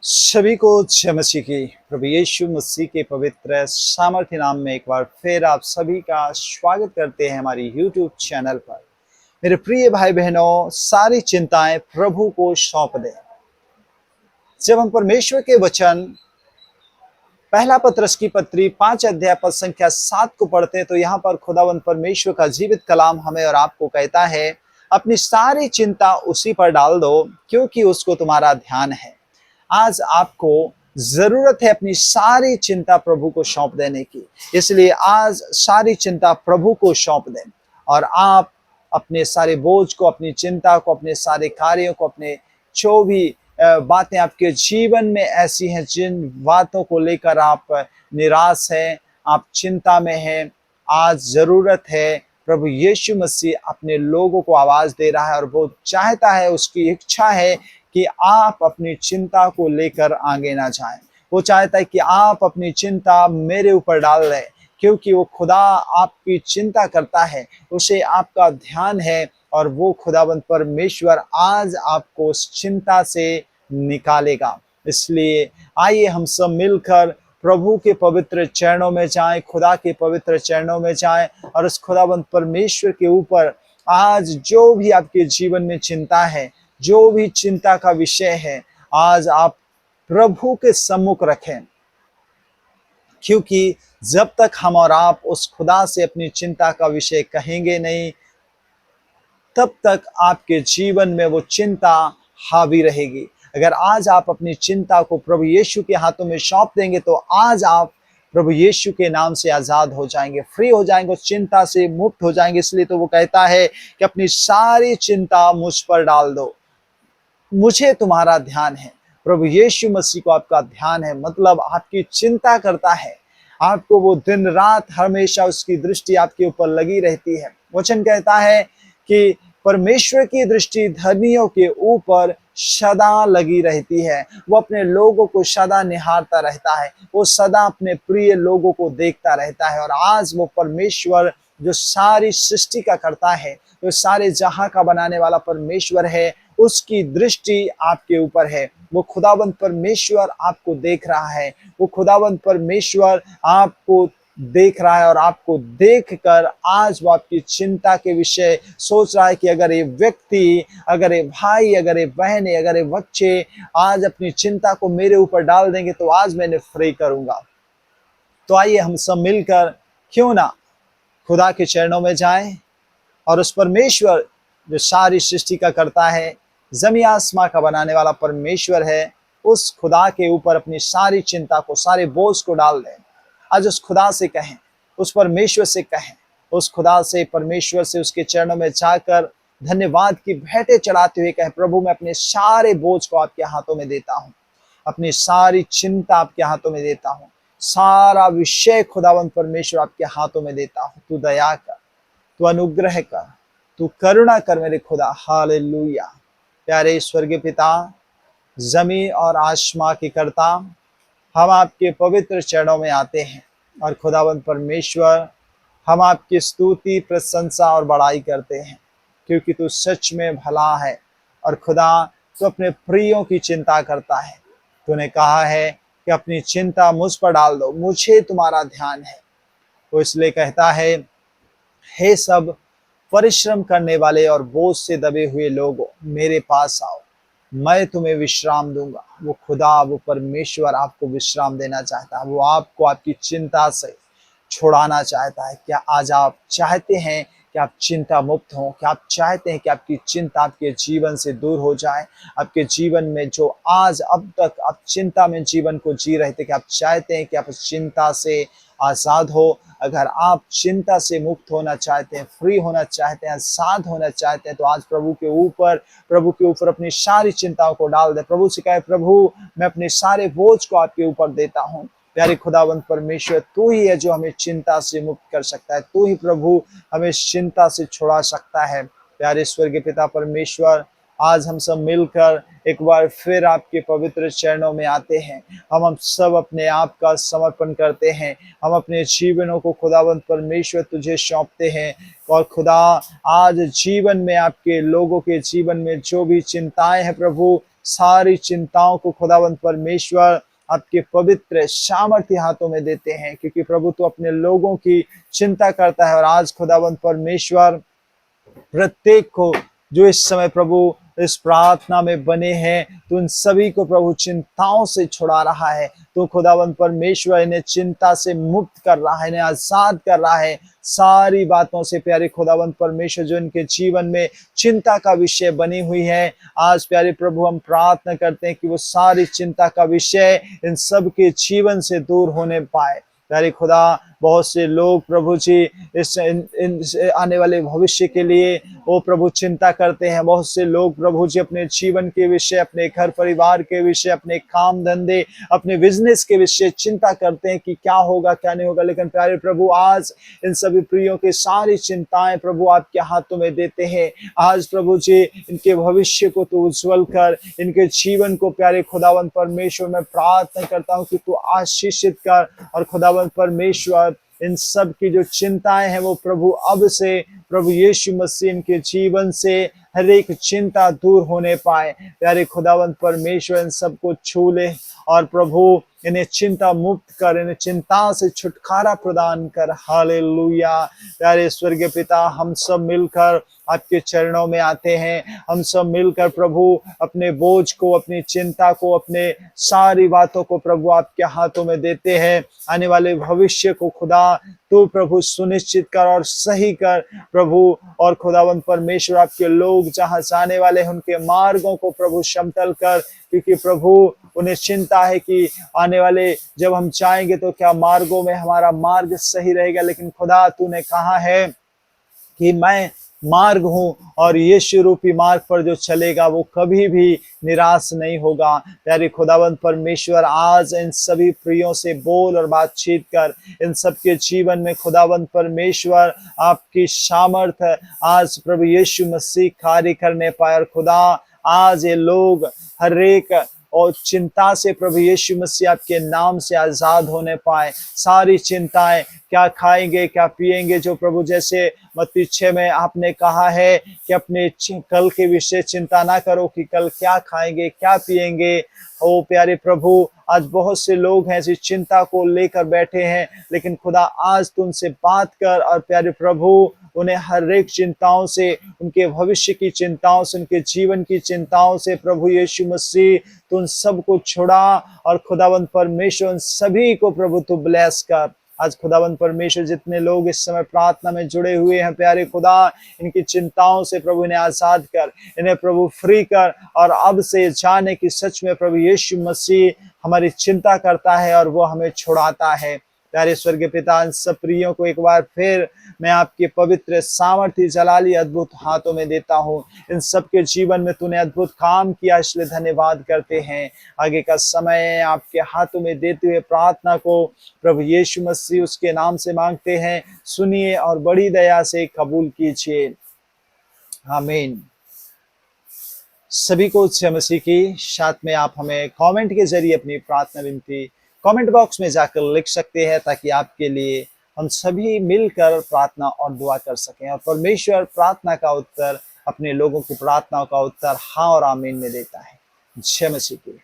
सभी को जय मसीह की। प्रभु यीशु मसीह के पवित्र सामर्थ्य नाम में एक बार फिर आप सभी का स्वागत करते हैं हमारी YouTube चैनल पर। मेरे प्रिय भाई बहनों, सारी चिंताएं प्रभु को सौंप दें। जब हम परमेश्वर के वचन पहला पत्रस की पत्री 5 अध्याय पद संख्या 7 को पढ़ते हैं तो यहाँ पर खुदावंद परमेश्वर का जीवित कलाम हमें और आपको कहता है, अपनी सारी चिंता उसी पर डाल दो क्योंकि उसको तुम्हारा ध्यान है। आज आपको जरूरत है अपनी सारी चिंता प्रभु को सौंप देने की, इसलिए आज सारी चिंता प्रभु को सौंप दें और आप अपने सारे बोझ को, अपनी चिंता को, अपने सारे कार्यों को, अपने जो भी बातें आपके जीवन में ऐसी हैं जिन बातों को लेकर आप निराश हैं, आप चिंता में हैं, आज जरूरत है। प्रभु यीशु मसीह अपने लोगों को आवाज दे रहा है और वो चाहता है, उसकी इच्छा है कि आप अपनी चिंता को लेकर आगे ना जाएं। वो चाहता है कि आप अपनी चिंता मेरे ऊपर डाल दें क्योंकि वो खुदा आपकी चिंता करता है, उसे आपका ध्यान है और वो खुदाबंद परमेश्वर आज आपको उस चिंता से निकालेगा। इसलिए आइए हम सब मिलकर प्रभु के पवित्र चरणों में जाएं, खुदा के पवित्र चरणों में जाएं और उस खुदाबंद परमेश्वर के ऊपर आज जो भी आपके जीवन में चिंता है, जो भी चिंता का विषय है, आज आप प्रभु के सम्मुख रखें क्योंकि जब तक हम और आप उस खुदा से अपनी चिंता का विषय कहेंगे नहीं, तब तक आपके जीवन में वो चिंता हावी रहेगी। अगर आज आप अपनी चिंता को प्रभु यीशु के हाथों में सौंप देंगे तो आज आप प्रभु यीशु के नाम से आजाद हो जाएंगे, फ्री हो जाएंगे, उस चिंता से मुक्त हो जाएंगे। इसलिए तो वो कहता है कि अपनी सारी चिंता मुझ पर डाल दो, मुझे तुम्हारा ध्यान है। प्रभु यीशु मसीह को आपका ध्यान है, मतलब आपकी चिंता करता है, आपको वो दिन रात हमेशा उसकी दृष्टि आपके ऊपर लगी रहती है। वचन कहता है कि परमेश्वर की दृष्टि धर्मियों के ऊपर सदा लगी रहती है, वो अपने लोगों को सदा निहारता रहता है, वो सदा अपने प्रिय लोगों को देखता रहता है। और आज वो परमेश्वर जो सारी सृष्टि का करता है, जो सारे जहां का बनाने वाला परमेश्वर है, उसकी दृष्टि आपके ऊपर है। वो खुदावंत परमेश्वर आपको देख रहा है, वो खुदावंत परमेश्वर आपको देख रहा है और आपको देखकर आज वो आपकी चिंता के विषय सोच रहा है कि अगर ये व्यक्ति, अगर ये भाई, अगर ये बहनें, अगर ये बच्चे आज अपनी चिंता को मेरे ऊपर डाल देंगे तो आज मैंने फ्री करूंगा। तो आइए हम सब मिलकर क्यों ना खुदा के चरणों में जाएं और उस परमेश्वर जो सारी सृष्टि का करता है, जमी आसमां का बनाने वाला परमेश्वर है, उस खुदा के ऊपर अपनी सारी चिंता को, सारे बोझ को डाल दें। आज उस खुदा से कहें, उस परमेश्वर से कहें, उस खुदा से, परमेश्वर से उसके चरणों में जाकर धन्यवाद की भेंटें चढ़ाते हुए कहें, प्रभु मैं अपने सारे बोझ को आपके हाथों में देता हूँ, अपनी सारी चिंता आपके हाथों में देता हूँ, सारा विषय खुदावंत परमेश्वर आपके हाथों में देता हूँ। तू दया कर, तू अनुग्रह कर, तू करुणा कर मेरे खुदा। हालेलुया। प्यारे स्वर्गीय पिता, जमी और आसमां के कर्ता, हम आपके पवित्र चरणों में आते हैं और खुदावंत परमेश्वर हम आपकी स्तुति, प्रशंसा और बड़ाई करते हैं क्योंकि तू सच में भला है और खुदा तू अपने प्रियों की चिंता करता है। तूने कहा है कि अपनी चिंता मुझ पर डाल दो, मुझे तुम्हारा ध्यान है। तो इसलिए कहता है, हे सब परिश्रम करने वाले और बोझ से दबे हुए लोगों, मेरे पास आओ, मैं तुम्हें विश्राम दूंगा। वो खुदा, वो परमेश्वर आपको विश्राम देना चाहता है, वो आपको आपकी चिंता से छुड़ाना चाहता है। क्या आज आप चाहते हैं कि आप चिंता मुक्त हों? क्या आप चाहते हैं कि आपकी चिंता आपके जीवन से दूर हो जाए? आपके जीवन में जो आज अब तक आप चिंता में जीवन को जी रहे थे, क्या आप चाहते हैं कि आप उस चिंता से आज़ाद हो? अगर आप चिंता से मुक्त होना चाहते हैं, फ्री होना चाहते हैं, आज़ाद होना चाहते हैं, तो आज प्रभु के ऊपर अपनी सारी चिंताओं को डाल दें। प्रभु से कहे, प्रभु मैं अपने सारे बोझ को आपके ऊपर देता हूँ। प्यारे खुदावंत परमेश्वर, तू ही है जो हमें चिंता से मुक्त कर सकता है, तू ही प्रभु हमें चिंता से छुड़ा सकता है। प्यारे स्वर्गीय पिता परमेश्वर, आज हम सब मिलकर एक बार फिर आपके पवित्र चरणों में आते हैं। हम सब अपने आप का समर्पण करते हैं, हम अपने जीवनों को खुदावंत परमेश्वर तुझे सौंपते हैं। और खुदा, आज जीवन में आपके लोगों के जीवन में जो भी चिंताएं हैं प्रभु, सारी चिंताओं को खुदावंद परमेश्वर आपके पवित्र सामर्थ्य हाथों में देते हैं, क्योंकि प्रभु तो अपने लोगों की चिंता करता है। और आज खुदावंद परमेश्वर प्रत्येक को जो इस समय प्रभु इस प्रार्थना में बने हैं, तो उन सभी को प्रभु चिंताओं से छुड़ा रहा है। तो खुदावंद परमेश्वर इन्हें चिंता से मुक्त कर रहा है, इन्हें आजाद कर रहा है सारी बातों से। प्यारे खुदावंद परमेश्वर, जो इनके जीवन में चिंता का विषय बनी हुई है, आज प्यारे प्रभु हम प्रार्थना करते हैं कि वो सारी चिंता का विषय इन सब के जीवन से दूर होने पाए। प्यारे खुदा, बहुत से लोग प्रभु जी इस आने वाले भविष्य के लिए वो प्रभु चिंता करते हैं। बहुत से लोग प्रभु जी अपने जीवन के विषय, अपने घर परिवार के विषय, अपने काम धंधे, अपने बिजनेस के विषय चिंता करते हैं कि क्या होगा क्या नहीं होगा। लेकिन प्यारे प्रभु, आज इन सभी प्रियों की सारी चिंताएं प्रभु आपके हाथों में देते हैं। आज प्रभु जी इनके भविष्य को तो उज्जवल कर, इनके जीवन को प्यारे खुदावंद परमेश्वर मैं प्रार्थना करता हूँ कि तू आशीषित कर। और खुदावंद परमेश्वर, इन सब की जो चिंताएं हैं वो प्रभु अब से प्रभु यीशु मसीह इनके जीवन से हर एक चिंता दूर होने पाए। प्यारे खुदावंद परमेश्वर, इन सबको छू ले और प्रभु इन्हें चिंता मुक्त कर, इन्हें चिंता से छुटकारा प्रदान कर। हालेलुया। प्यारे स्वर्गीय पिता, हम सब मिलकर आपके चरणों में आते हैं। हम सब मिलकर प्रभु अपने बोझ को, अपनी चिंता को, अपने सारी बातों को प्रभु आपके हाथों में देते हैं। आने वाले भविष्य को खुदा तू प्रभु सुनिश्चित कर और सही कर प्रभु। और खुदावंद परमेश्वर, आपके लोग जहां जाने वाले हैं उनके मार्गों को प्रभु समतल कर, क्योंकि प्रभु उन्हें चिंता है कि आने वाले जब हम जाएंगे तो क्या मार्गों में हमारा मार्ग सही रहेगा। लेकिन खुदा, तूने कहा है कि मैं मार्ग हूं और यीशु रूपी मार्ग पर जो चलेगा वो कभी भी निराश नहीं होगा। प्यारे खुदावंद परमेश्वर, आज इन सभी प्रियों से बोल और बातचीत कर। इन सबके जीवन में खुदावंद परमेश्वर आपकी सामर्थ आज प्रभु यीशु मसीह कार्य करने पाए। और खुदा, आज ये लोग हर एक और चिंता से प्रभु यीशु मसीह आपके नाम से आजाद होने पाए। सारी चिंताएं, क्या खाएंगे क्या पिएंगे, जो प्रभु जैसे मत्ती 6 में आपने कहा है कि अपने कल के विषय चिंता ना करो कि कल क्या खाएंगे क्या पिएंगे। ओ प्यारे प्रभु, आज बहुत से लोग हैं ऐसी चिंता को लेकर बैठे हैं, लेकिन खुदा आज तुमसे बात कर और प्यारे प्रभु उन्हें हर एक चिंताओं से, उनके भविष्य की चिंताओं से, उनके जीवन की चिंताओं से प्रभु यीशु मसीह तू उन सबको छुड़ा। और खुदावंद परमेश्वर, उन सभी को प्रभु तू ब्लेस कर। आज खुदावंद परमेश्वर, जितने लोग इस समय प्रार्थना में जुड़े हुए हैं प्यारे खुदा, इनकी चिंताओं से प्रभु इन्हें आजाद कर, इन्हें प्रभु फ्री कर। और अब से जाने की सच में प्रभु यीशु मसीह हमारी चिंता करता है और वो हमें छुड़ाता है। प्यारे स्वर्गीय पिता, इन सब प्रियों को एक बार फिर मैं आपके पवित्र सामर्थ्य जलाली अद्भुत हाथों में देता हूँ। इन सब के जीवन में तूने अद्भुत काम किया, इसलिए धन्यवाद करते हैं। आगे का समय आपके हाथों में देते हुए प्रार्थना को प्रभु यीशु मसीह उसके नाम से मांगते हैं। सुनिए और बड़ी दया से कबूल कीजिए। आमीन। सभी को उत्सव मसीह की साथ में आप हमें कमेंट के जरिए अपनी प्रार्थना विनती कमेंट बॉक्स में जाकर लिख सकते हैं, ताकि आपके लिए हम सभी मिलकर प्रार्थना और दुआ कर सकें। और परमेश्वर प्रार्थना का उत्तर, अपने लोगों की प्रार्थनाओं का उत्तर हाँ और आमीन में देता है। जय मसीह की।